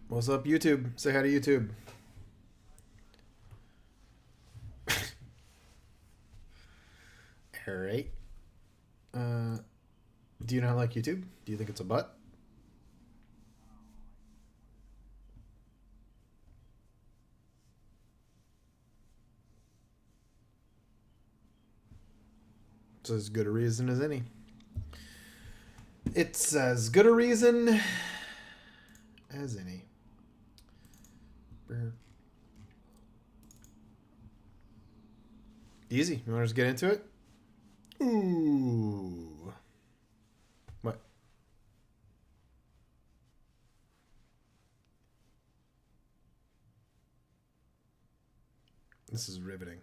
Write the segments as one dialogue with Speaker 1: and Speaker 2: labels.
Speaker 1: What's up, YouTube? Say hi to YouTube. All right. Uh, do you not like YouTube? Do you think it's a butt? It's as good a reason as any. It's as good a reason as any. Easy. You want to just get into it? Ooh. What? This is riveting.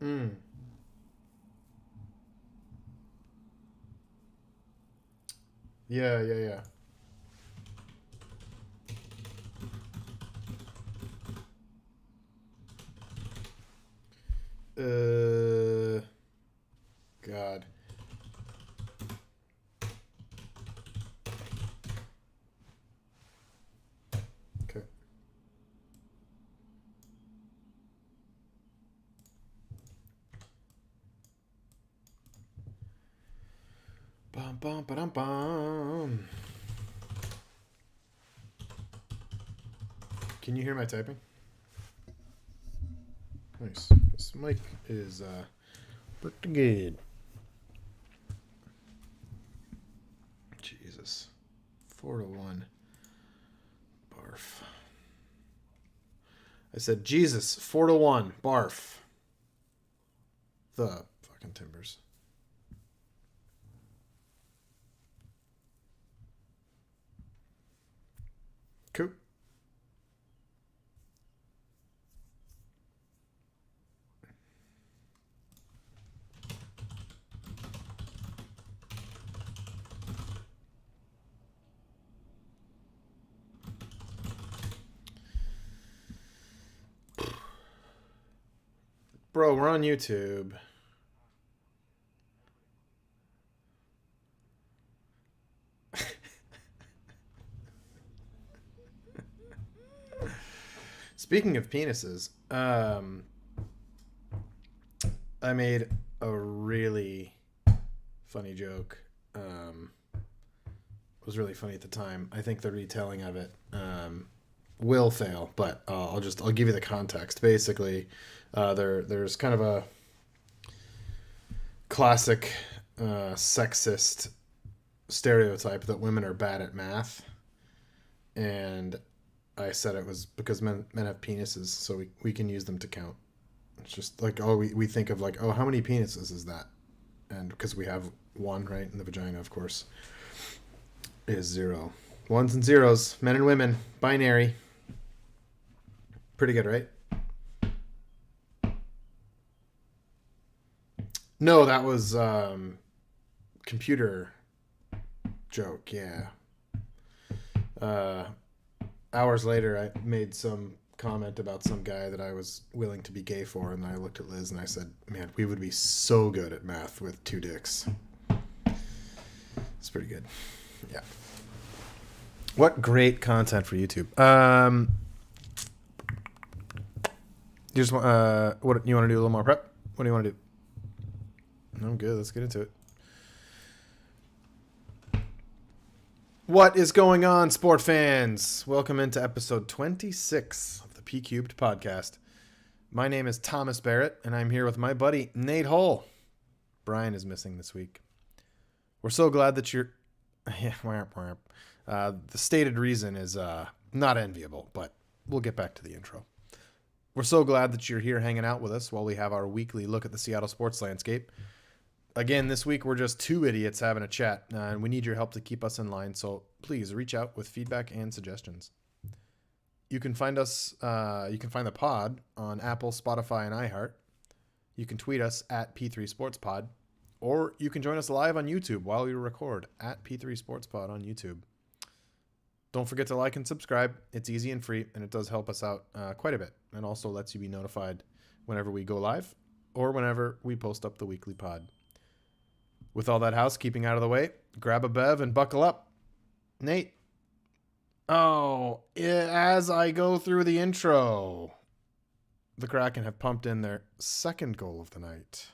Speaker 1: Mm. Yeah, yeah, yeah. Uh, God. Okay. Bum bum ba bum. Can you hear my typing? Nice. This mic is pretty good. Jesus. 4-1. Barf. I said, Jesus, 4-1. Barf. The fucking Timbers. Cool. Bro, we're on YouTube. Speaking of penises, I made a really funny joke. It was really funny at the time. I think the retelling of it will fail, but I'll give you the context. Basically, there's kind of a classic sexist stereotype that women are bad at math, and I said it was because men have penises, so we can use them to count. It's just like, oh, we think of like, oh, how many penises is that? And because we have one, right? And the vagina, of course, is zero. Ones and zeros, men and women, binary. Pretty good, right? No, that was computer joke, yeah. Uh, Hours later, I made some comment about some guy that I was willing to be gay for, and I looked at Liz and I said, man, we would be so good at math with two dicks. It's pretty good. Yeah. What great content for YouTube. You just what you want to do a little more prep? What do you want to do? I'm good. Let's get into it. What is going on, sport fans? Welcome into episode 26 of the P Cubed podcast. My name is Thomas Barrett, and I'm here with my buddy Nate Hull. Brian is missing this week. We're so glad that you're. Yeah, the stated reason is not enviable, but we'll get back to the intro. We're so glad that you're here hanging out with us while we have our weekly look at the Seattle sports landscape. Again, this week we're just two idiots having a chat, and we need your help to keep us in line, so please reach out with feedback and suggestions. You can find us. You can find the pod on Apple, Spotify, and iHeart. You can tweet us at P3 Sports Pod, or you can join us live on YouTube while we record at P3 Sports Pod on YouTube. Don't forget to like and subscribe. It's easy and free, and it does help us out quite a bit, and also lets you be notified whenever we go live or whenever we post up the weekly pod. With all that housekeeping out of the way, grab a bev and buckle up. Nate. Oh, as I go through the intro, the Kraken have pumped in their second goal of the night.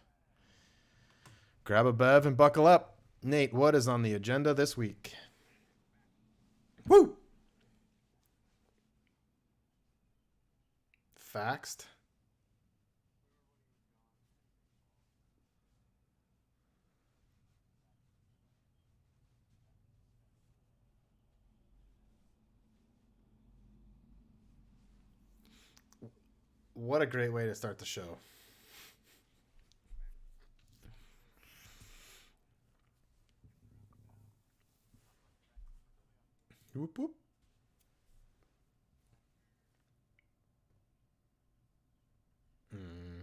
Speaker 1: Grab a bev and buckle up. Nate, what is on the agenda this week? Woo! Faxed. What a great way to start the show. Whoop, whoop. Mm-hmm.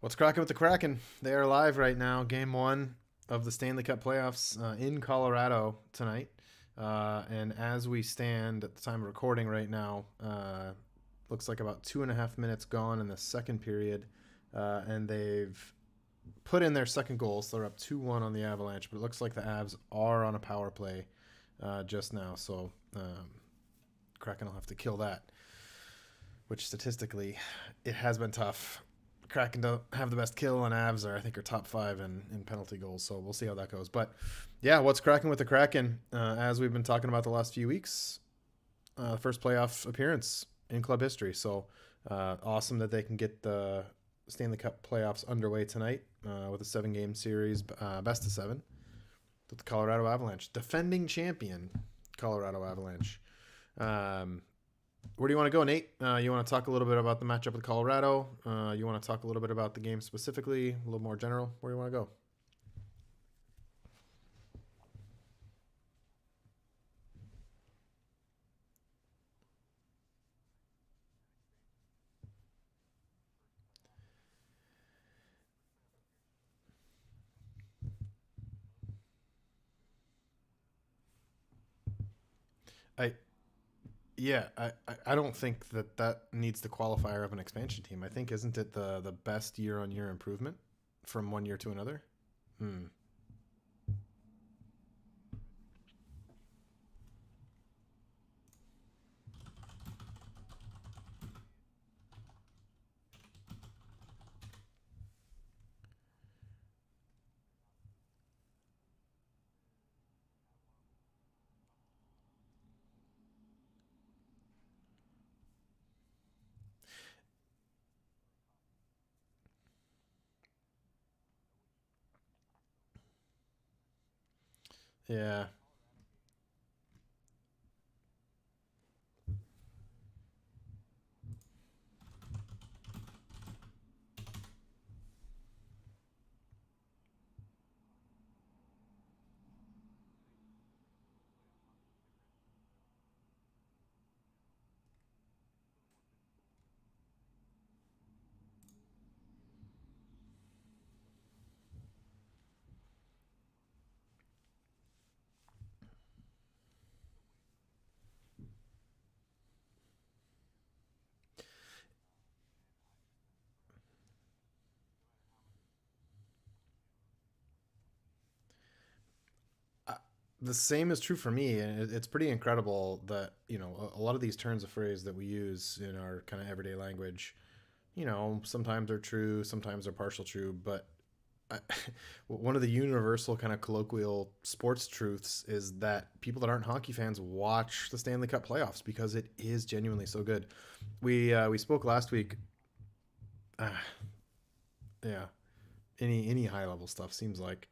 Speaker 1: What's cracking with the Kraken? They are live right now. Game one of the Stanley Cup playoffs in Colorado tonight. And as we stand at the time of recording right now, looks like about 2.5 minutes gone in the second period. And they've put in their second goal, so they're up 2-1 on the Avalanche. But it looks like the Avs are on a power play just now. So Kraken will have to kill that, which statistically it has been tough. Kraken don't have the best kill, and Avs are, I think, are top 5 in penalty goals. So we'll see how that goes. But yeah, what's cracking with the Kraken? As we've been talking about the last few weeks, first playoff appearance in club history. So awesome that they can get the Stanley Cup playoffs underway tonight with a 7-game series, best of 7, with the Colorado Avalanche, defending champion Colorado Avalanche. Where do you want to go, Nate? You want to talk a little bit about the matchup with Colorado? You want to talk a little bit about the game specifically, a little more general? Where do you want to go? I Yeah, I don't think that needs the qualifier of an expansion team. I think isn't it the best year-on-year improvement from one year to another? Hmm. Yeah. Uh, the same is true for me, and it's pretty incredible that a lot of these turns of phrase that we use in our kind of everyday language, sometimes they're true, sometimes they're partial true, but I, one of the universal kind of colloquial sports truths is that people that aren't hockey fans watch the Stanley Cup playoffs because it is genuinely so good. We spoke last week. Uh, yeah, any high level stuff seems like.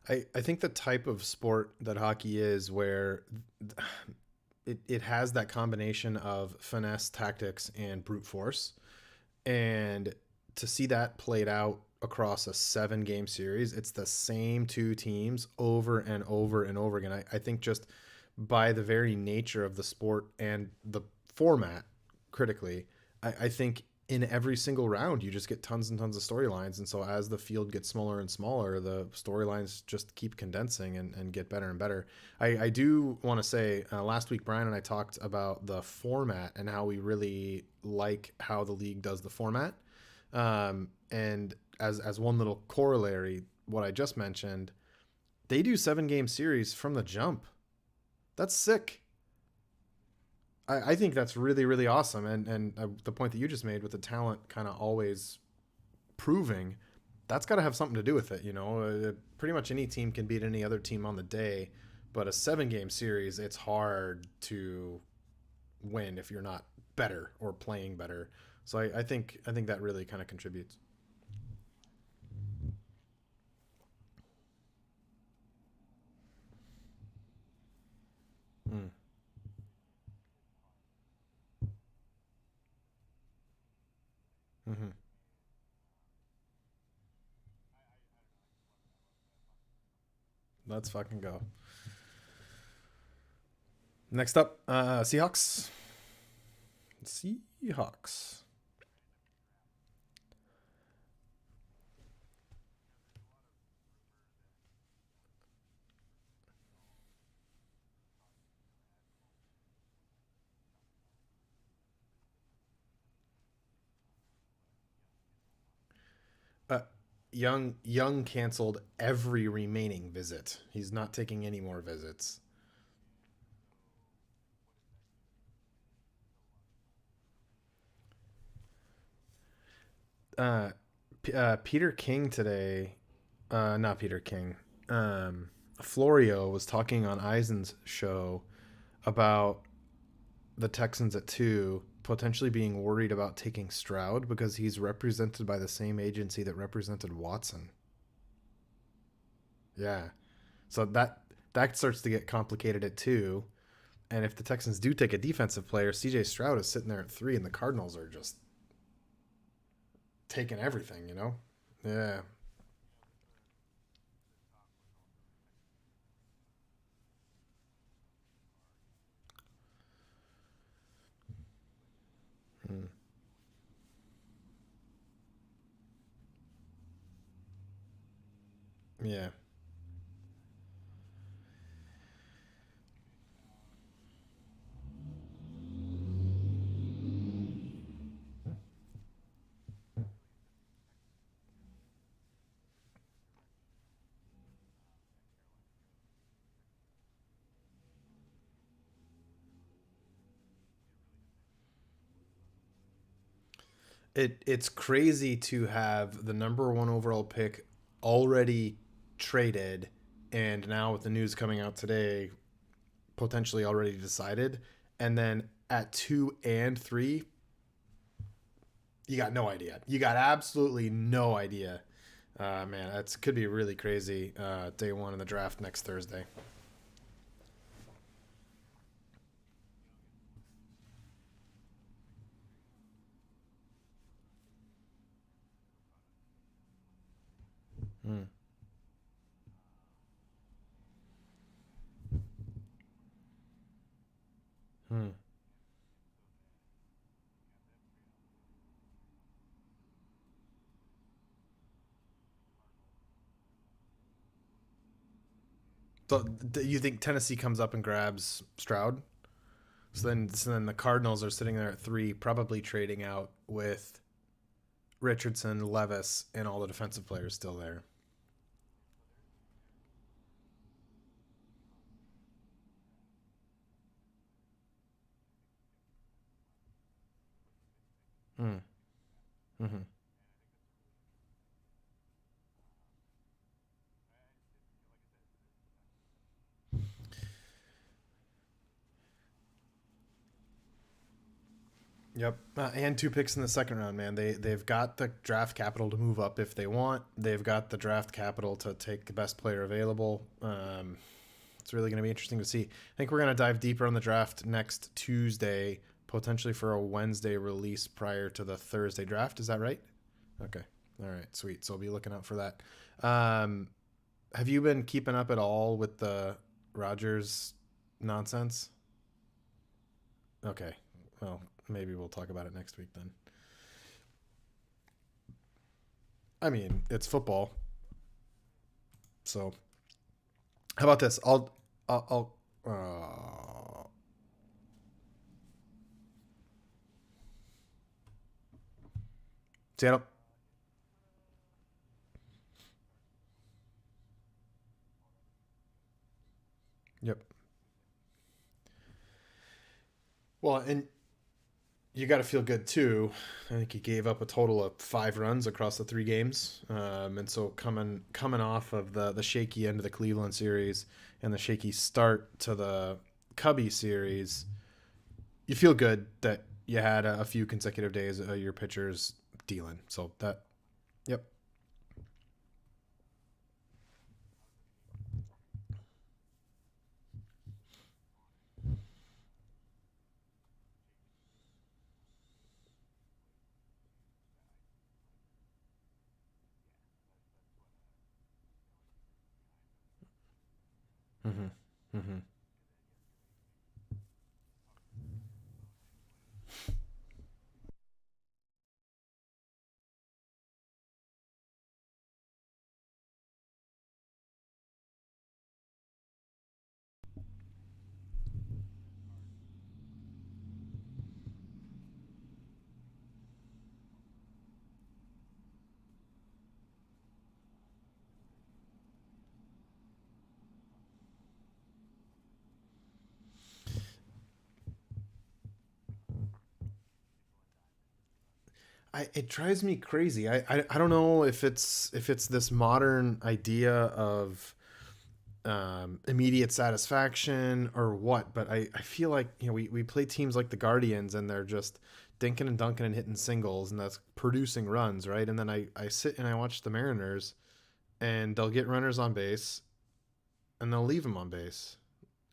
Speaker 1: I think the type of sport that hockey is where it has that combination of finesse, tactics, and brute force. And to see that played out across a 7 game series, it's the same two teams over and over and over again. I think just by the very nature of the sport and the format, critically, I think in every single round you just get tons and tons of storylines. And so as the field gets smaller and smaller, the storylines just keep condensing and get better and better. I do want to say last week Brian and I talked about the format and how we really like how the league does the format. And as one little corollary, what I just mentioned, they do 7 game series from the jump. That's sick. I think that's really really awesome, and the point that you just made with the talent kind of always proving, that's got to have something to do with it. Pretty much any team can beat any other team on the day, but a 7 game series, it's hard to win if you're not better or playing better. So I think that really kind of contributes. Mm. Hmm. Let's fucking go. Next up, Seahawks. Seahawks. Uh, Young canceled every remaining visit. He's not taking any more visits. Uh, Peter King today, not Peter King. Florio was talking on Eisen's show about the Texans at 2 potentially being worried about taking Stroud because he's represented by the same agency that represented Watson. Yeah. So that starts to get complicated at 2. And if the Texans do take a defensive player, CJ Stroud is sitting there at 3 and the Cardinals are just taking everything. Yeah. Mm. Yeah. It's crazy to have the number 1 overall pick already traded, and now with the news coming out today, potentially already decided, and then at 2 and 3, you got no idea. You got absolutely no idea. Man, that could be really crazy. Day 1 in the draft next Thursday. Hmm. Hmm. So you think Tennessee comes up and grabs Stroud? So then the Cardinals are sitting there at 3, probably trading out with Richardson, Levis, and all the defensive players still there. Mm. Hmm. Yep, and two picks in the second round, man. They've got the draft capital to move up if they want. They've got the draft capital to take the best player available. It's really going to be interesting to see. I think we're going to dive deeper on the draft next Tuesday, potentially for a Wednesday release prior to the Thursday draft. Is that right? Okay. All right. Sweet. So I'll be looking out for that. Um, have you been keeping up at all with the Rogers nonsense? Okay. Well, maybe we'll talk about it next week then. I mean, it's football. So how about this? Seattle. Yep. Well, and you got to feel good too. I think he gave up a total of 5 runs across the 3 games, and so coming off of the shaky end of the Cleveland series and the shaky start to the Cubby series, you feel good that you had a few consecutive days of your pitchers dealing. So that, yep. Mm-hmm. Mm-hmm. It drives me crazy. I don't know if it's this modern idea of immediate satisfaction or what, but I feel like we play teams like the Guardians and they're just dinking and dunking and hitting singles and that's producing runs, right? And then I sit and I watch the Mariners and they'll get runners on base and they'll leave them on base,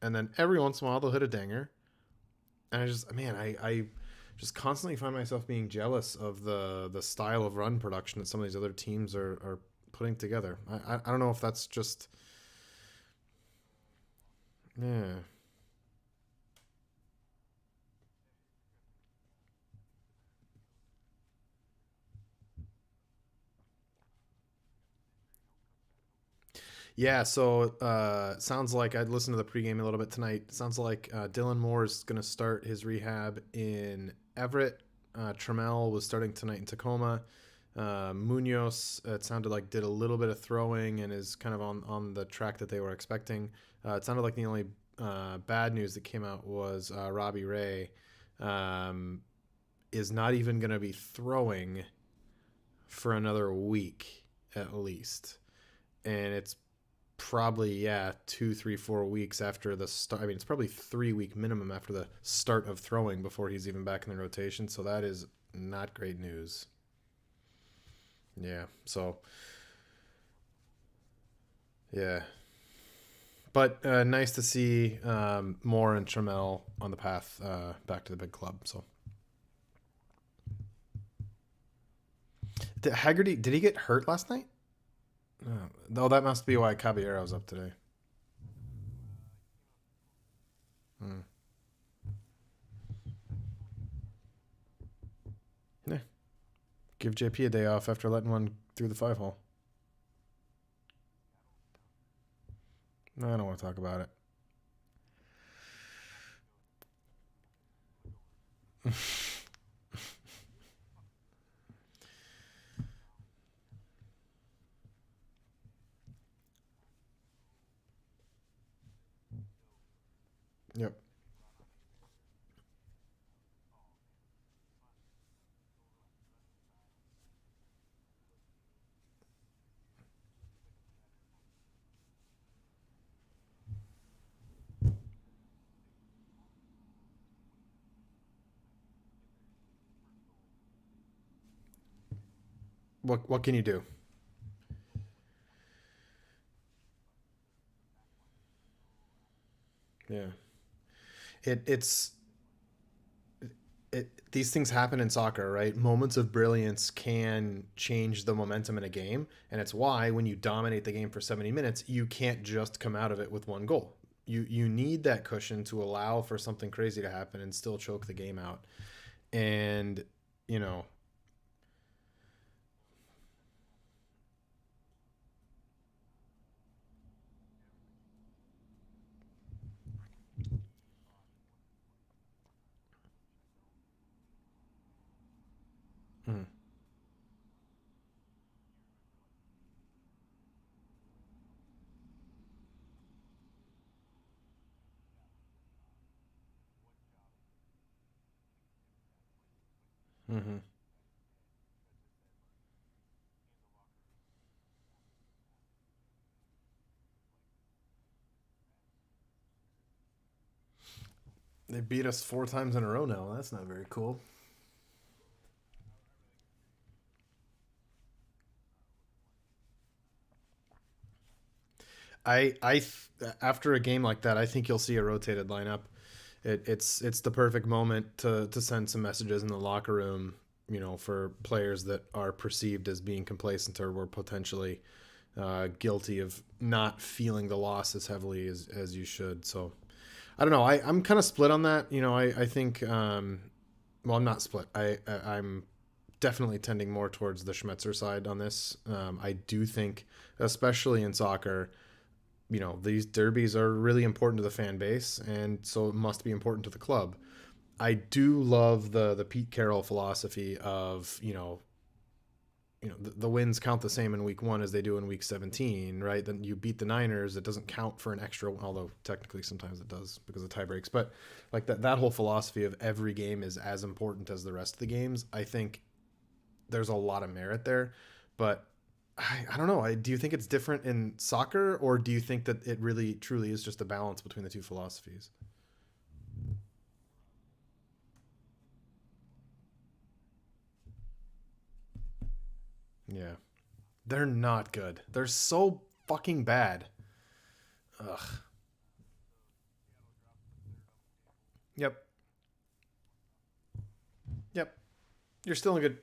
Speaker 1: and then every once in a while they'll hit a dinger, and I just constantly find myself being jealous of the style of run production that some of these other teams are putting together. I don't know if that's just yeah. Yeah, so sounds like I'd listen to the pregame a little bit tonight. Sounds like Dylan Moore is going to start his rehab in Everett. Trammell was starting tonight in Tacoma. Munoz, it sounded like did a little bit of throwing and is kind of on the track that they were expecting. It sounded like the only bad news that came out was Robbie Ray um, is not even going to be throwing for another week at least, and it's probably 2, 3, 4 weeks after the start. I mean, it's probably 3 week minimum after the start of throwing before he's even back in the rotation. So that is not great news. Yeah. So yeah, but nice to see Moore and Trammell on the path back to the big club. So did Haggerty, did he get hurt last night? Oh, that must be why Caballero's up today. Hmm. Yeah. Give JP a day off after letting one through the 5 hole. No, I don't want to talk about it. Yep. What can you do? Yeah. It's these things happen in soccer, right? Moments of brilliance can change the momentum in a game, and it's why when you dominate the game for 70 minutes, you can't just come out of it with one goal. You need that cushion to allow for something crazy to happen and still choke the game out. And you know, mm, mm-hmm. They beat us 4 times in a row now. That's not very cool. After a game like that, I think you'll see a rotated lineup. It's the perfect moment to send some messages in the locker room, for players that are perceived as being complacent or were potentially guilty of not feeling the loss as heavily as you should. So I don't know. I'm kind of split on that. I think well, I'm not split. I'm definitely tending more towards the Schmetzer side on this. I do think, especially in soccer, these derbies are really important to the fan base, and so it must be important to the club. I do love the Pete Carroll philosophy of the wins count the same in week 1 as they do in week 17, right? Then you beat the Niners, it doesn't count for an extra, although technically sometimes it does because of tie breaks. But like that whole philosophy of every game is as important as the rest of the games, I think there's a lot of merit there. But I don't know. Do you think it's different in soccer, or do you think that it really truly is just a balance between the two philosophies? Yeah, they're not good. They're so fucking bad. Ugh. Yep. Yep. You're still in good.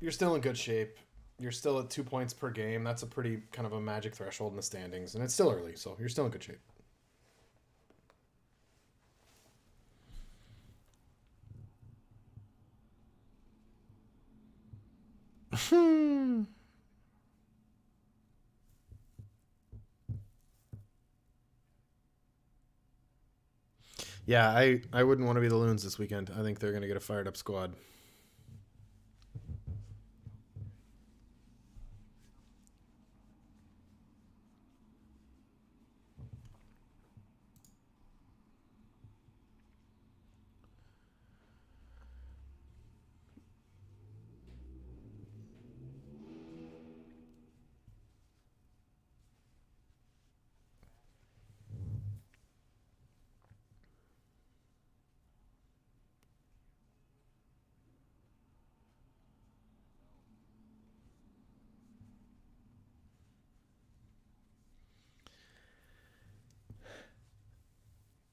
Speaker 1: You're still in good shape. You're still at 2 points per game. That's a pretty kind of a magic threshold in the standings, and it's still early, so you're still in good shape. Yeah, I wouldn't want to be the Loons this weekend. I think they're going to get a fired up squad.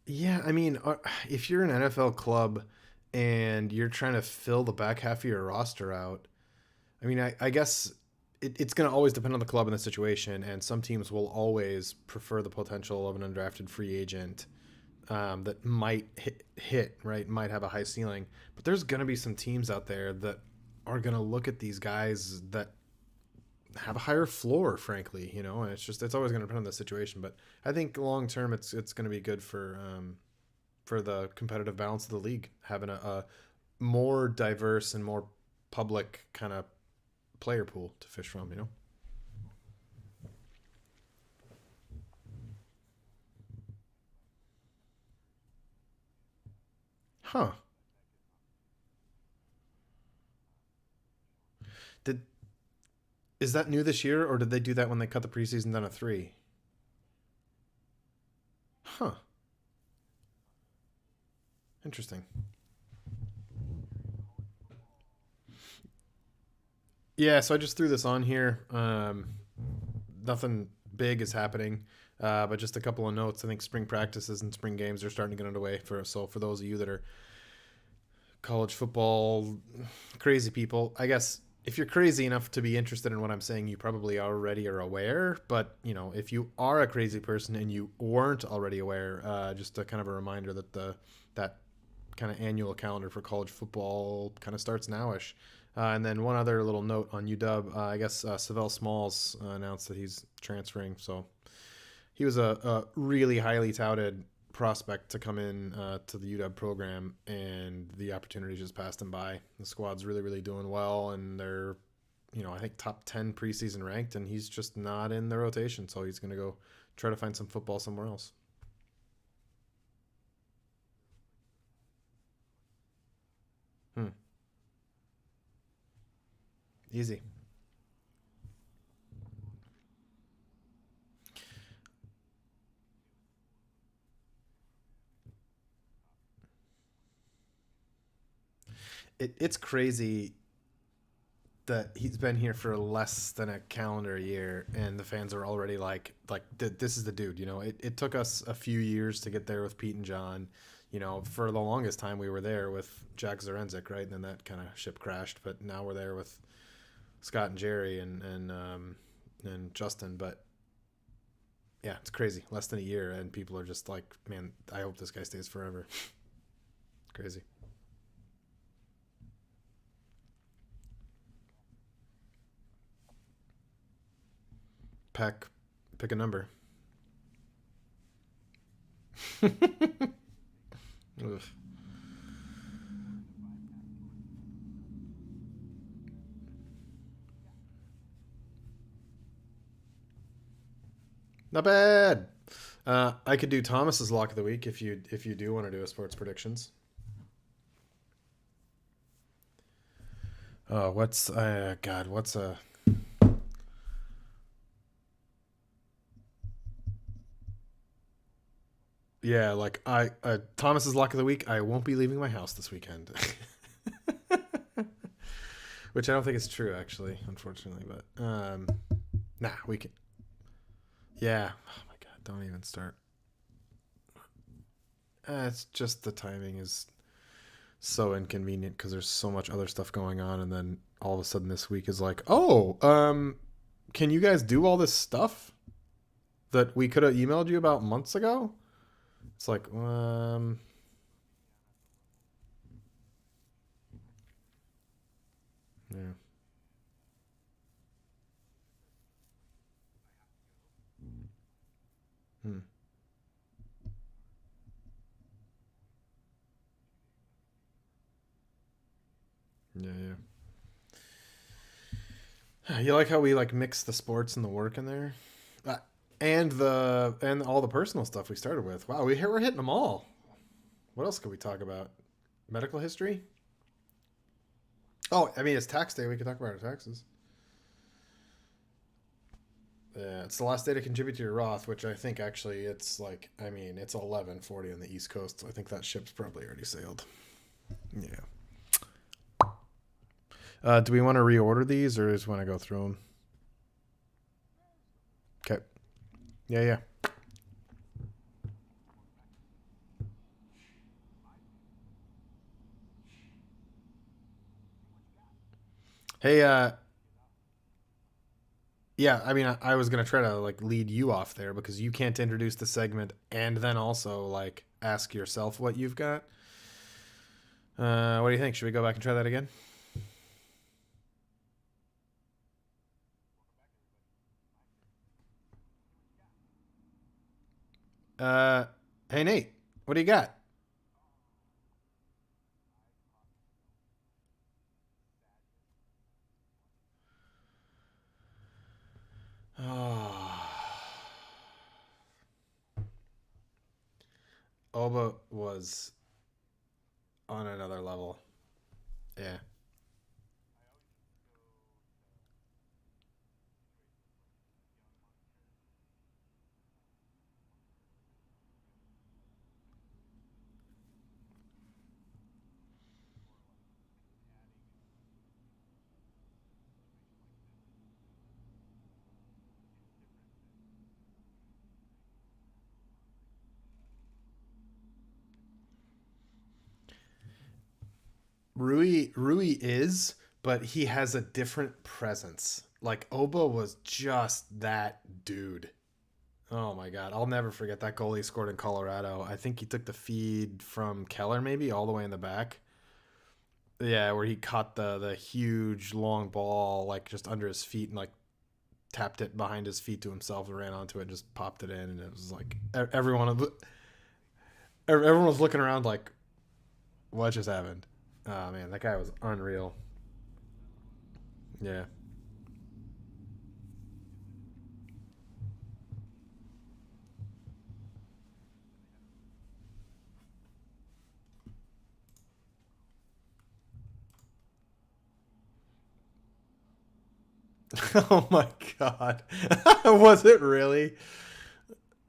Speaker 1: Yeah, I mean, if you're an NFL club and you're trying to fill the back half of your roster out, I mean, I guess it's going to always depend on the club and the situation, and some teams will always prefer the potential of an undrafted free agent that might hit, right, might have a high ceiling. But there's going to be some teams out there that are going to look at these guys that have a higher floor, frankly, and it's always going to depend on the situation. But I think long term, it's going to be good for the competitive balance of the league, having a more diverse and more public kind of player pool to fish from. Huh. Did Is that new this year, or did they do that when they cut the preseason down to 3? Huh. Interesting. Yeah, so I just threw this on here. Nothing big is happening, but just a couple of notes. I think spring practices and spring games are starting to get underway. For those of you that are college football crazy people, I guess if you're crazy enough to be interested in what I'm saying, you probably already are aware. But if you are a crazy person and you weren't already aware, just a kind of a reminder that that kind of annual calendar for college football kind of starts nowish. And then one other little note on UW, I guess Savell Smalls announced that he's transferring. So he was a really highly touted prospect to come in to the UW program, and the opportunity just passed him by. The squad's really, really doing well, and they're, I think top 10 preseason ranked, and he's just not in the rotation. So he's going to go try to find some football somewhere else. Hmm. Easy. It's crazy that he's been here for less than a calendar year, and the fans are already this is the dude. It took us a few years to get there with Pete and John. For the longest time we were there with Jack Zarenzik, right? And then that kind of ship crashed. But now we're there with Scott and Jerry and Justin. But yeah, it's crazy. Less than a year, and people are just like, man, I hope this guy stays forever. Crazy. Pack, pick a number. Ugh. Not bad. I could do Thomas's lock of the week if you do want to do a sports predictions. What's God? What's a yeah? Like Thomas's lock of the week. I won't be leaving my house this weekend, which I don't think is true actually, unfortunately. But nah, we can. Yeah. Oh my God! Don't even start. It's just the timing is so inconvenient because there's so much other stuff going on, and then all of a sudden this week is like, oh, can you guys do all this stuff that we could have emailed you about months ago? It's like, yeah, hmm. Yeah, yeah. You like how we like mix the sports and the work in there, uh, and all the personal stuff we started with. Wow, we're hitting them all. What else could we talk about? Medical history. Oh, I mean, it's tax day. We could talk about our taxes. Yeah, it's the last day to contribute to your Roth, which I think actually it's like, I mean, it's 11:40 on the East Coast. So I think that ship's probably already sailed. Yeah. Do we want to reorder these or just want to go through them? Okay. Yeah, yeah. Hey, yeah, I mean, I was gonna try to like lead you off there because you can't introduce the segment and then also like ask yourself what you've got. What do you think? Should we go back and try that again? Uh, hey Nate, what do you got? Oh, Oba was on another level. Yeah. Rui is, but he has a different presence. Like Oba was just that dude. Oh my god, I'll never forget that goal he scored in Colorado. I think he took the feed from Keller maybe all the way in the back. Yeah, where he caught the huge long ball like just under his feet and like tapped it behind his feet to himself and ran onto it and just popped it in and it was like everyone was looking around like what just happened. Oh man, that guy was unreal. Yeah. Oh my god. Was it really?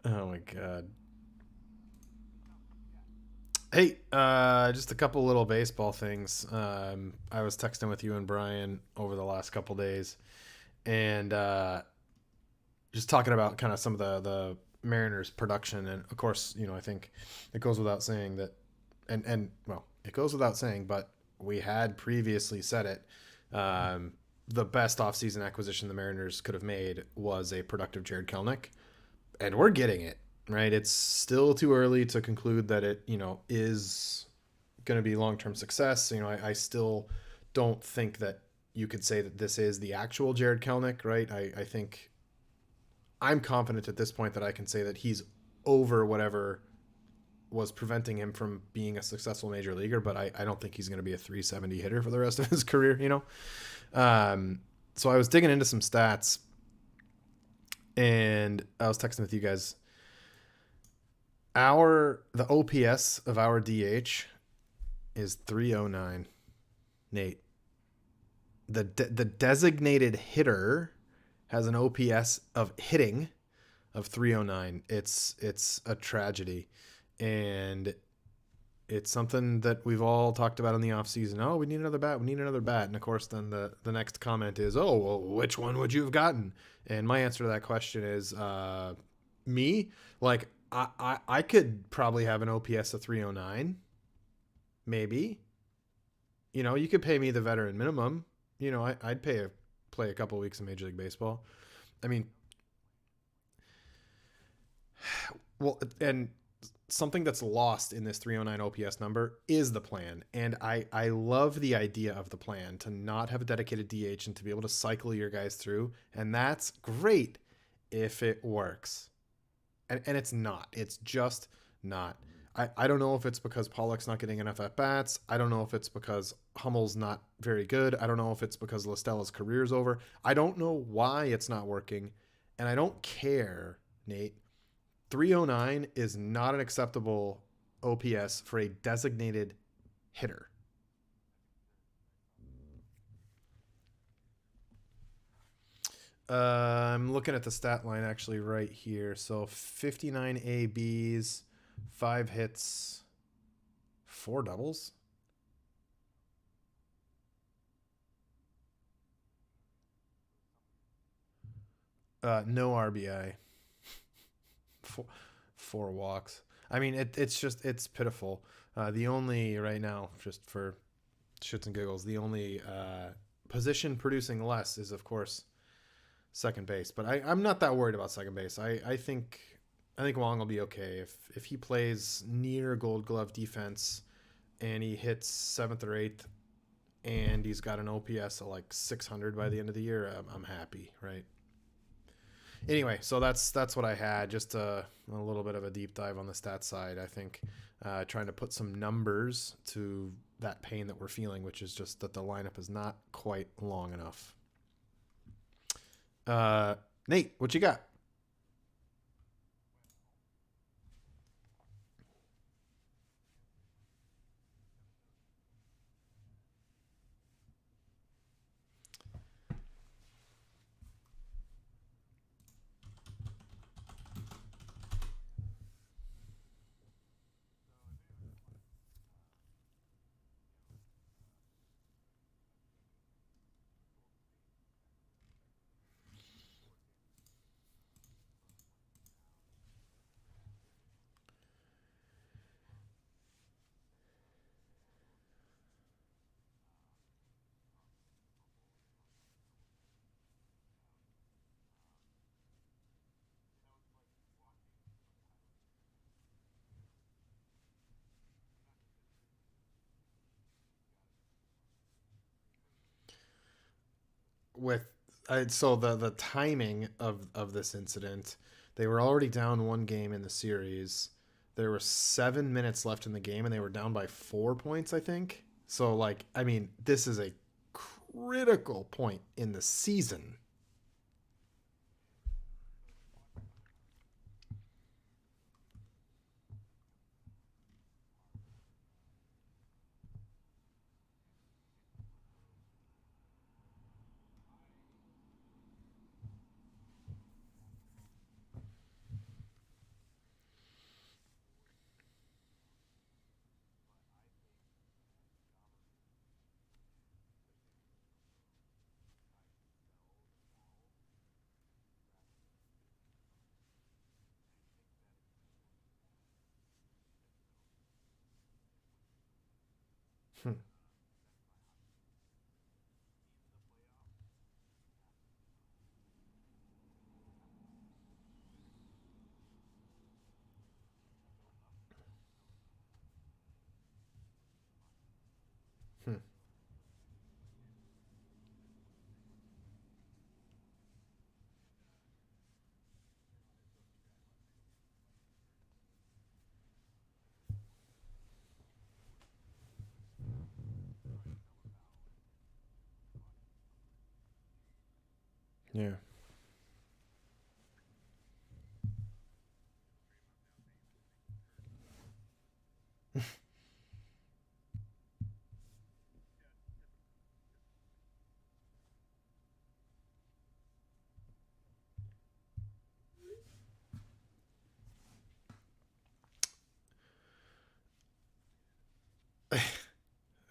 Speaker 1: Oh my god. Hey, just a couple little baseball things. I was texting with you and Brian over the last couple days, and just talking about kind of some of the Mariners' production, and of course, I think it goes without saying that, and well, it goes without saying, but we had previously said it. The best offseason acquisition the Mariners could have made was a productive Jared Kelnick, and we're getting it right. It's still too early to conclude that it is going to be long term success. I still don't think that you could say that this is the actual Jared Kelnick, right? I think I'm confident at this point that I can say that he's over whatever was preventing him from being a successful major leaguer, but I don't think he's going to be a 370 hitter for the rest of his career. So I was digging into some stats and I was texting with you guys. The OPS of our DH is 309. Nate, the designated hitter has an OPS of hitting of 309. It's a tragedy, and it's something that we've all talked about in the offseason. Oh, we need another bat. We need another bat. And of course, then the next comment is, oh, well, which one would you have gotten? And my answer to that question is me. Like, I could probably have an OPS of 309. Maybe. You could pay me the veteran minimum. I'd play a couple weeks in Major League Baseball. I mean, well, and something that's lost in this 309 OPS number is the plan. And I love the idea of the plan to not have a dedicated DH and to be able to cycle your guys through. And that's great if it works. And it's not. It's just not. I don't know if it's because Pollock's not getting enough at bats. I don't know if it's because Hummel's not very good. I don't know if it's because Listella's career is over. I don't know why it's not working. And I don't care, Nate. 309 is not an acceptable OPS for a designated hitter. I'm looking at the stat line actually right here. So 59 ABs, 5 hits, 4 doubles. No RBI. Four walks. I mean, it's pitiful. The only right now, just for shits and giggles, the only position producing less is of course second base. But I'm not that worried about second base. I think Wong will be okay if he plays near Gold Glove defense and he hits seventh or eighth and he's got an OPS of like 600 by the end of the year. I'm happy, right? Anyway, so that's what I had. Just a little bit of a deep dive on the stats side. I think trying to put some numbers to that pain that we're feeling, which is just that the lineup is not quite long enough. Nate, what you got? with so the timing of this incident, they were already down one game in the series. There were 7 minutes left in the game, and they were down by 4 points, I think. So, like, I mean, this is a critical point in the season. Hmm. Hmm. Yeah.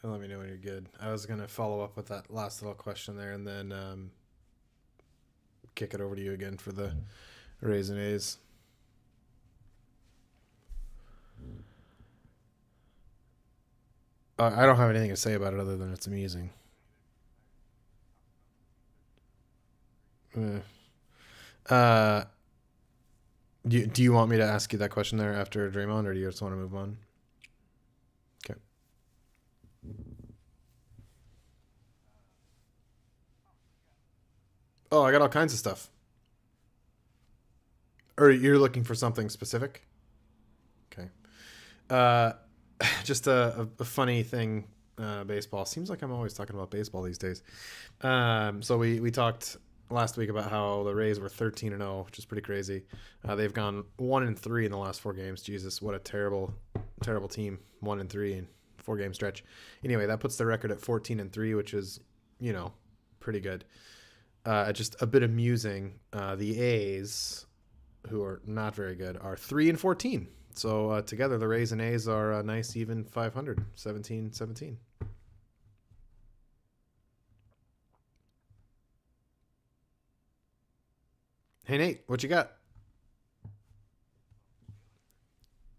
Speaker 1: Let me know when you're good. I was gonna follow up with that last little question there, and then kick it over to you again for the Rays and A's. I don't have anything to say about it other than it's amusing. Uh, uh, do you want me to ask you that question there after Draymond, or do you just want to move on? Okay. Oh, I got all kinds of stuff. Or you're looking for something specific? Okay. Uh, just a funny thing. Baseball seems like I'm always talking about baseball these days. So we talked last week about how the Rays were 13-0, which is pretty crazy. They've gone 1-3 in the last 4 games. Jesus, what a terrible team. 1-3 in 4 game stretch. Anyway, that puts the record at 14-3, which is pretty good. Just a bit amusing. The A's, who are not very good, are 3-14. So together, the Rays and A's are a nice even 500, 17-17. Hey Nate, what you got?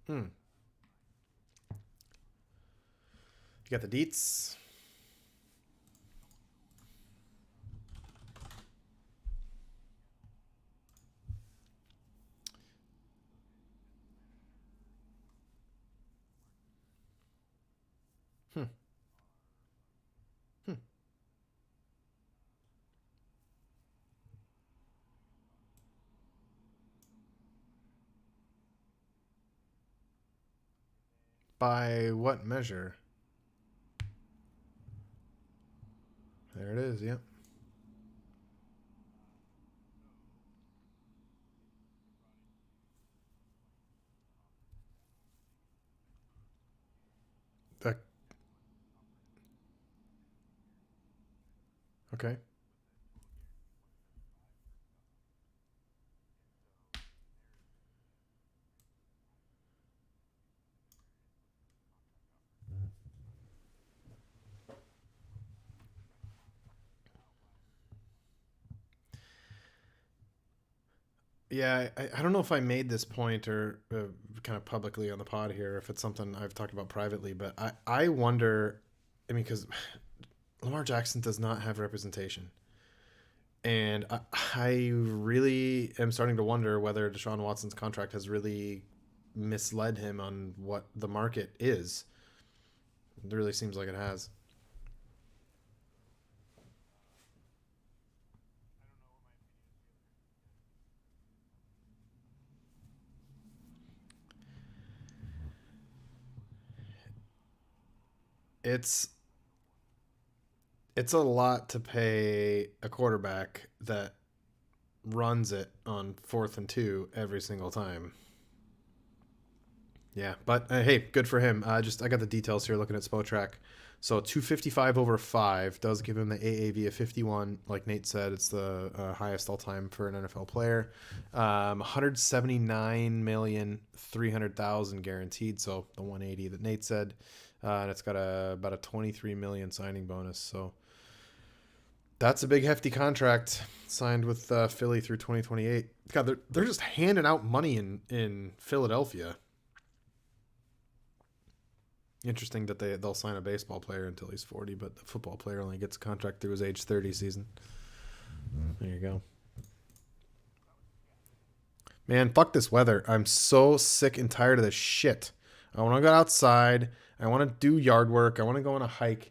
Speaker 1: Hmm. You got the deets. Hmm. Hmm. By what measure? There it is. Yep. Uh, okay. Yeah, I don't know if I made this point or kind of publicly on the pod here, if it's something I've talked about privately, but I wonder. I mean, because Lamar Jackson does not have representation. And I really am starting to wonder whether Deshaun Watson's contract has really misled him on what the market is. It really seems like it has. it's it's a lot to pay a quarterback that runs it on 4th and 2 every single time. Yeah, but hey, good for him. I got the details here looking at Spotrac. So 255 over 5 does give him the AAV of 51. Like Nate said, it's the highest all time for an NFL player. 179,300,000 guaranteed. So the 180 that Nate said, and it's got about a 23 million signing bonus. So that's a big hefty contract signed with Philly through 2028. God, they're just handing out money in Philadelphia. Interesting that they'll sign a baseball player until he's 40, but the football player only gets a contract through his age 30 season. There you go. Man, fuck this weather. I'm so sick and tired of this shit. I want to go outside. I want to do yard work. I want to go on a hike.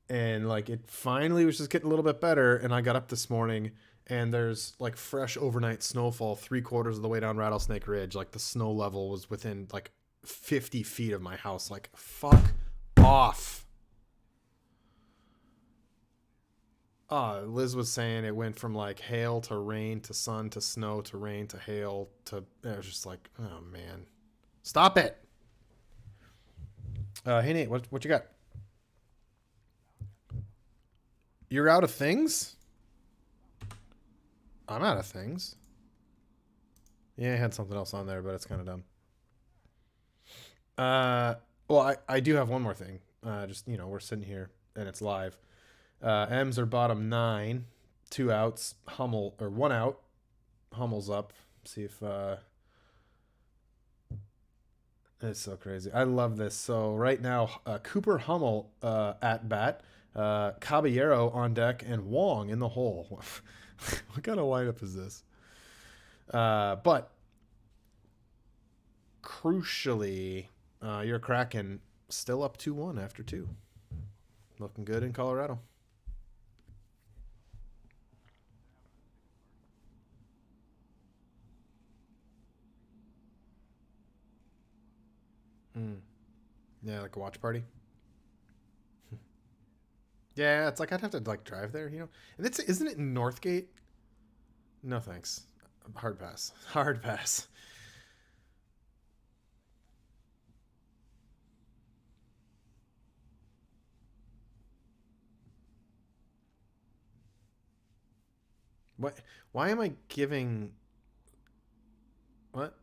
Speaker 1: And like it finally was just getting a little bit better. And I got up this morning and there's like fresh overnight snowfall 3/4 of the way down Rattlesnake Ridge. Like the snow level was within like 50 feet of my house. Like, fuck off. Liz was saying it went from like hail to rain to sun to snow to rain to hail to. It was just like, oh man, stop it. Hey Nate, what you got? You're out of things? I'm out of things. Yeah, I had something else on there, but it's kind of dumb. Well, I do have one more thing. Just, we're sitting here and it's live. M's are bottom 9, 2 outs. Hummel, or 1 out. Hummel's up. See if, it's so crazy. I love this. So right now, Cooper Hummel, at bat, Caballero on deck, and Wong in the hole. What kind of lineup is this? But crucially, your Kraken still up 2-1 after 2. Looking good in Colorado. Yeah, like a watch party. Yeah, it's like I'd have to like drive there, And isn't it in Northgate? No thanks. Hard pass. Hard pass. What? Why am I giving? What?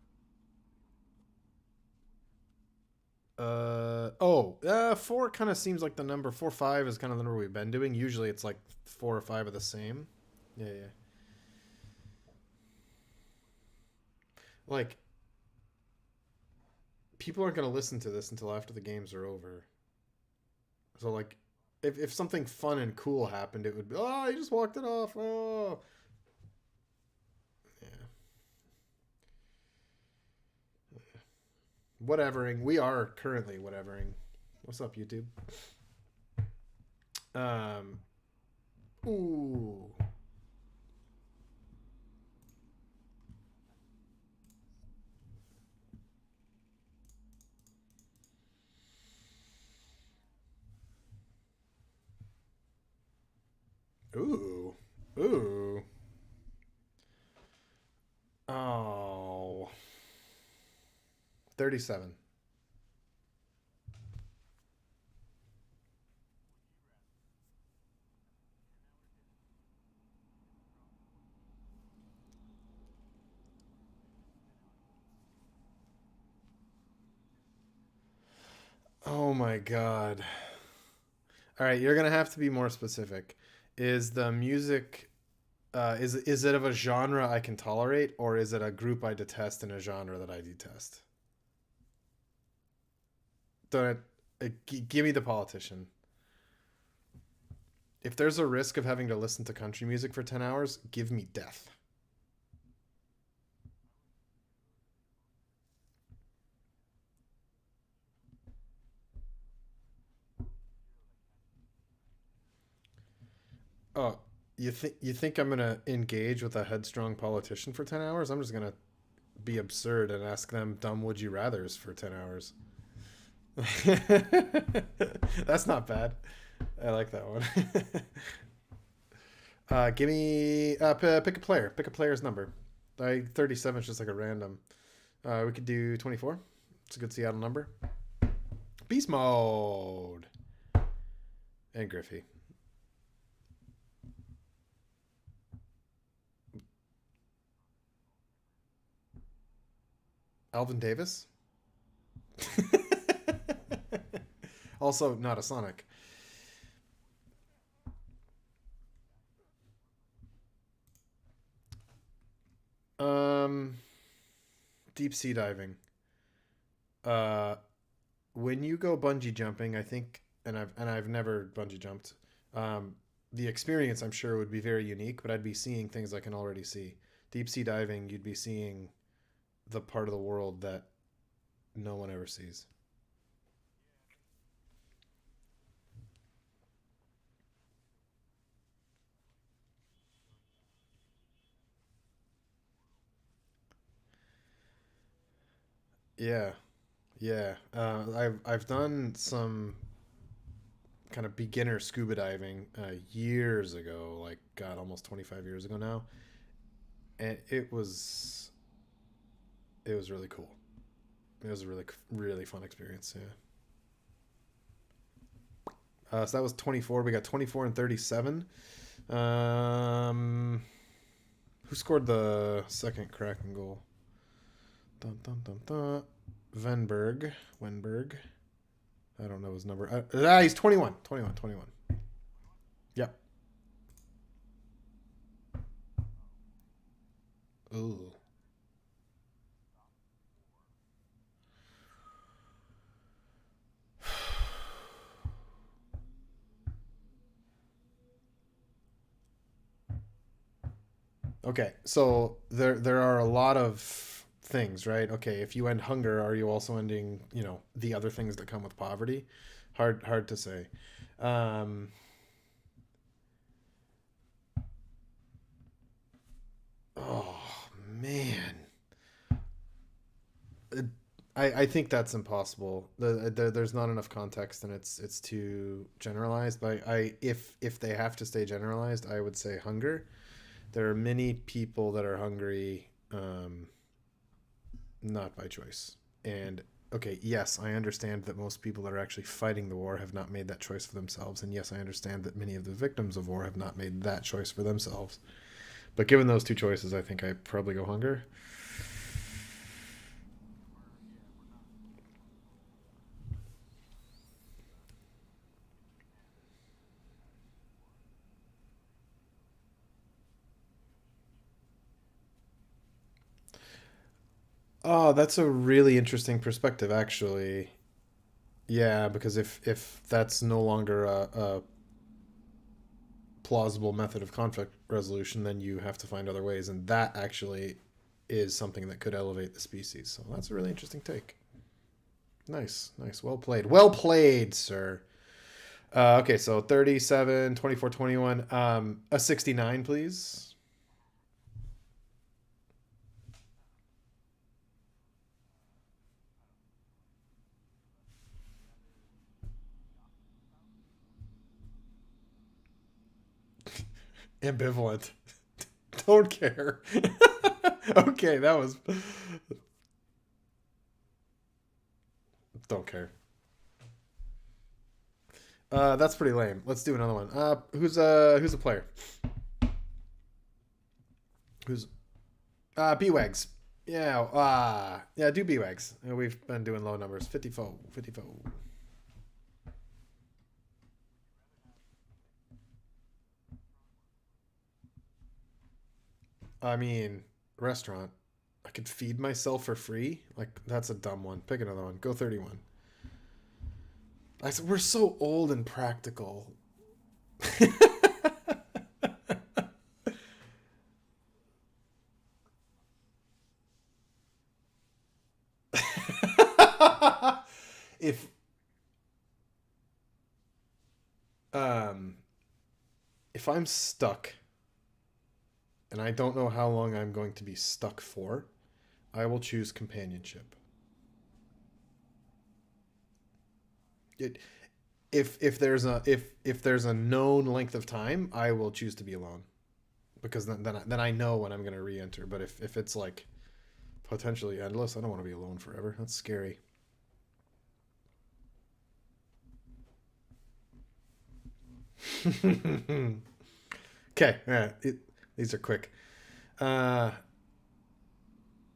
Speaker 1: 4 kind of seems like the number. 4-5 is kind of the number we've been doing. Usually it's like 4 or 5 are the same. Yeah, yeah. Like people aren't gonna listen to this until after the games are over. So like, if something fun and cool happened, it would be, oh, you just walked it off. Oh, yeah. Whatevering. We are currently whatevering. What's up, YouTube? Um. Ooh. Ooh. Ooh. Oh. 37. Oh my god. All right, you're gonna have to be more specific. Is the music is it of a genre I can tolerate, or is it a group I detest and a genre that I detest? Don't give me the politician. If there's a risk of having to listen to country music for 10 hours, give me death. Oh, you think I'm gonna engage with a headstrong politician for 10 hours? I'm just gonna be absurd and ask them dumb would you rather's for 10 hours. That's not bad. I like that one. Give me pick a player. Pick a player's number. 37 is just like a random. We could do 24. It's a good Seattle number. Beast mode. And Griffey. Alvin Davis. Also not a Sonic. Um, Deep sea diving. Uh, when you go bungee jumping, I think, and I've never bungee jumped. Um, the experience I'm sure would be very unique, but I'd be seeing things I can already see. Deep sea diving, you'd be seeing the part of the world that no one ever sees. Yeah, yeah. I've done some kind of beginner scuba diving years ago, like God, almost 25 years ago now, and it was really cool. It was a really fun experience. Yeah. So that was 24. We got 24 and 37. Um, who scored the second Kraken goal? Dun dun dun dun. Venberg. Wenberg. I don't know his number. He's 21. 21. 21. Yep. Ooh. Okay, so there are a lot of things, right? Okay, if you end hunger, are you also ending, the other things that come with poverty? Hard to say. Um, oh man. Uh, I think that's impossible. There's not enough context, and it's too generalized. But if they have to stay generalized, I would say hunger. There are many people that are hungry, not by choice. And okay, yes, I understand that most people that are actually fighting the war have not made that choice for themselves. And yes, I understand that many of the victims of war have not made that choice for themselves. But given those two choices, I think I probably go hunger. Oh, that's a really interesting perspective, actually. Yeah, because if that's no longer a plausible method of conflict resolution, then you have to find other ways, and that actually is something that could elevate the species. So that's a really interesting take. Nice, nice. Well played. Well played, sir. Okay, so 37, 24, 21. A 69, please. Ambivalent. Don't care. Okay, that was. Don't care. That's pretty lame. Let's do another one. Who's a player? Who's B-Wags. Yeah, yeah, do B-Wags. We've been doing low numbers. 54, 54. I mean, restaurant. I could feed myself for free. Like that's a dumb one. Pick another one. Go 31. I said we're so old and practical. if um if I'm stuck and I don't know how long I'm going to be stuck for, I will choose companionship. It, if there's a known length of time, I will choose to be alone because then I know when I'm going to re-enter. But if it's like potentially endless, I don't want to be alone forever. That's scary. Okay, all right. These are quick. Uh,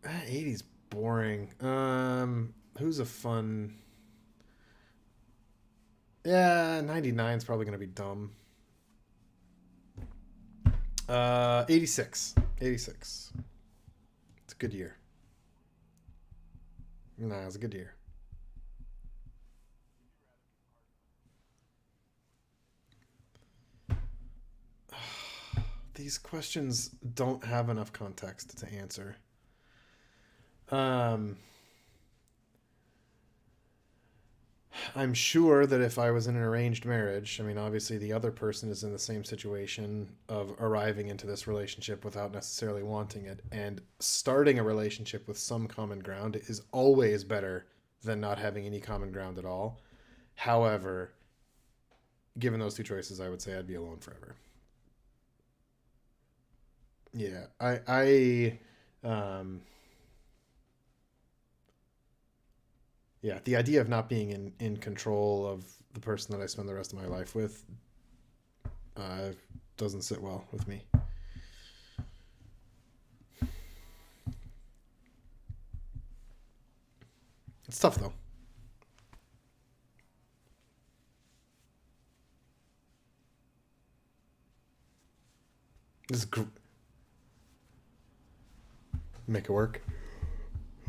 Speaker 1: 80's boring. Who's a fun? Yeah, 99's probably gonna be dumb. 86. 86. It's a good year. Nah, it's a good year. These questions don't have enough context to answer. Um, I'm sure that if I was in an arranged marriage, I mean, obviously the other person is in the same situation of arriving into this relationship without necessarily wanting it. And starting a relationship with some common ground is always better than not having any common ground at all. However, given those two choices, I would say I'd be alone forever. Yeah, yeah, the idea of not being in control of the person that I spend the rest of my life with uh, doesn't sit well with me. It's tough though. This is make it work.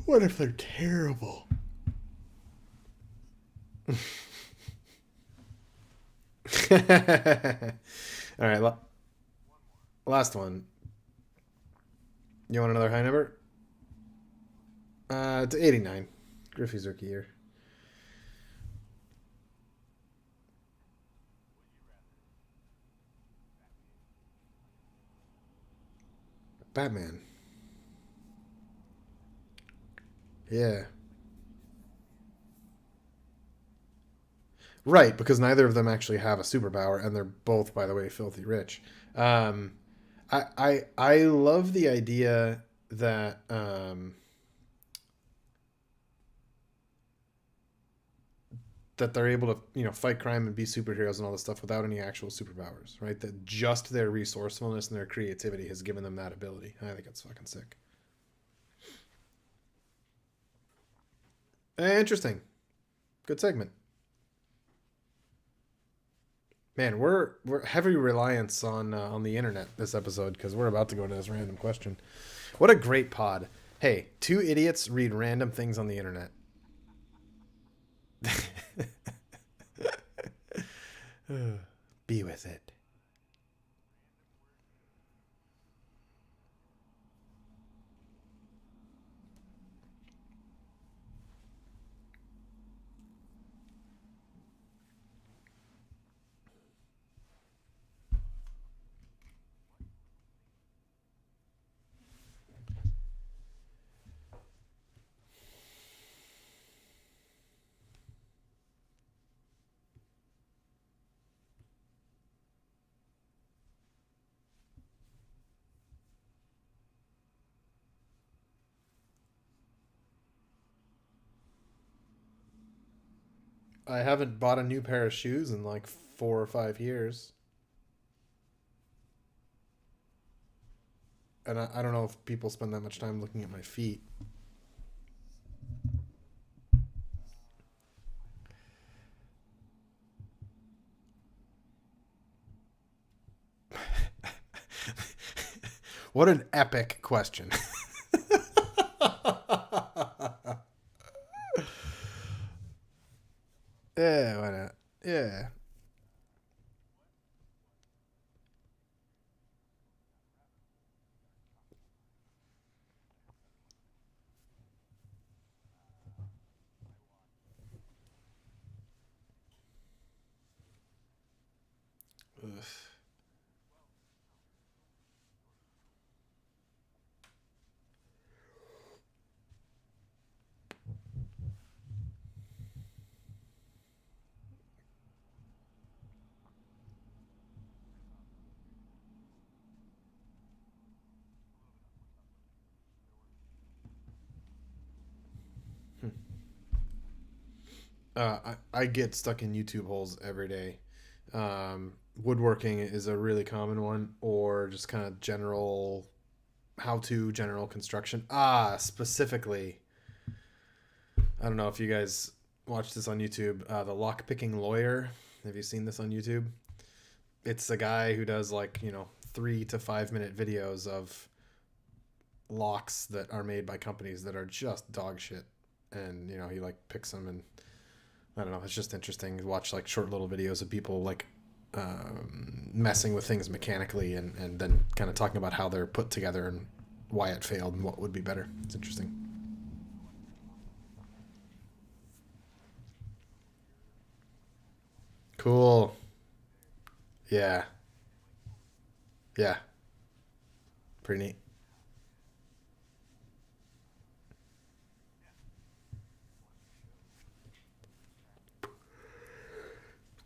Speaker 1: What if they're terrible? All right, last one. You want another high number? To 89. Griffey's rookie year. Batman. Yeah. Right, because neither of them actually have a superpower, and they're both, by the way, filthy rich. Um, I love the idea that that they're able to fight crime and be superheroes and all this stuff without any actual superpowers, right? That just their resourcefulness and their creativity has given them that ability. I think it's fucking sick. Interesting. Good segment. Man, we're heavy reliance on the internet this episode because we're about to go to this random question. What a great pod! Hey, two idiots read random things on the internet. Be with it. I haven't bought a new pair of shoes in like 4 or 5 years, and I don't know if people spend that much time looking at my feet. What an epic question. Yeah, why not? Yeah. Ugh. I get stuck in YouTube holes every day. Woodworking is a really common one, or just kind of general how to general construction. Specifically, I don't know if you guys watch this on YouTube. The lock picking lawyer. Have you seen this on YouTube? It's a guy who does 3 to 5 minute videos of locks that are made by companies that are just dog shit, and he picks them, and I don't know. It's just interesting to watch short little videos of people messing with things mechanically, and then kind of talking about how they're put together and why it failed and what would be better. It's interesting. Cool. Yeah. Yeah. Pretty neat.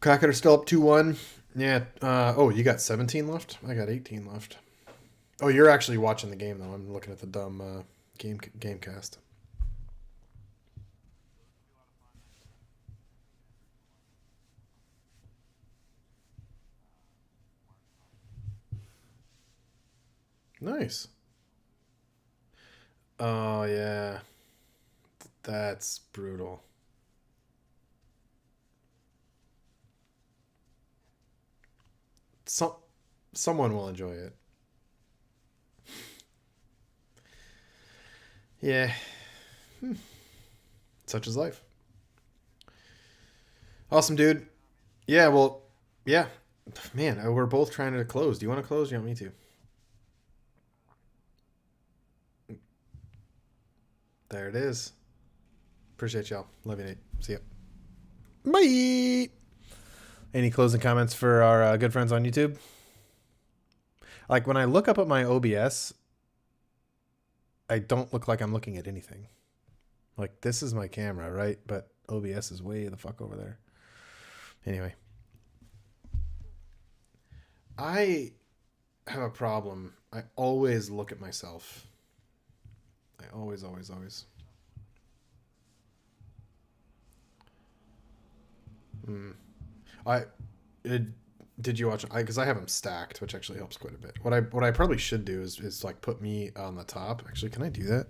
Speaker 1: Kraken are still up 2-1. Yeah. Oh, you got 17 left? I got 18 left. Oh, you're actually watching the game though. I'm looking at the dumb gamecast. Nice. Oh yeah, that's brutal. Some someone will enjoy it. Yeah, such is life. Awesome, dude. Yeah, well, yeah, man, we're both trying to close. Do you want to close? You want me to? There it is. Appreciate y'all. Love you, Nate. See ya. Bye. Any closing comments for our good friends on YouTube? Like when I look up at my OBS, I don't look like I'm looking at anything. Like this is my camera, right? But OBS is way the fuck over there. Anyway, I have a problem. I always look at myself. I always, always, always. Mm. I it, did you watch? Because I have them stacked, which actually helps quite a bit. What I probably should do is put me on the top. Actually, can I do that?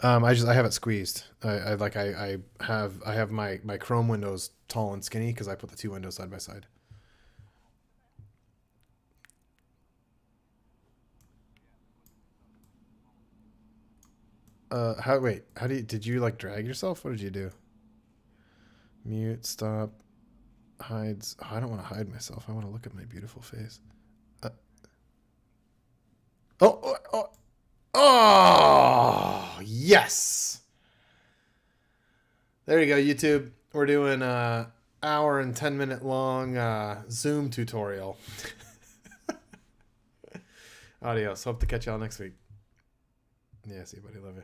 Speaker 1: I have it squeezed. I have my Chrome windows tall and skinny because I put the two windows side by side. How did you drag yourself? What did you do? Mute, stop, hides. Oh, I don't want to hide myself. I want to look at my beautiful face. Uh, oh, oh, yes. There you go, YouTube. We're doing a hour and 10 minute long Zoom tutorial. Adios. Hope to catch y'all next week. Yeah, see you, buddy. Love you.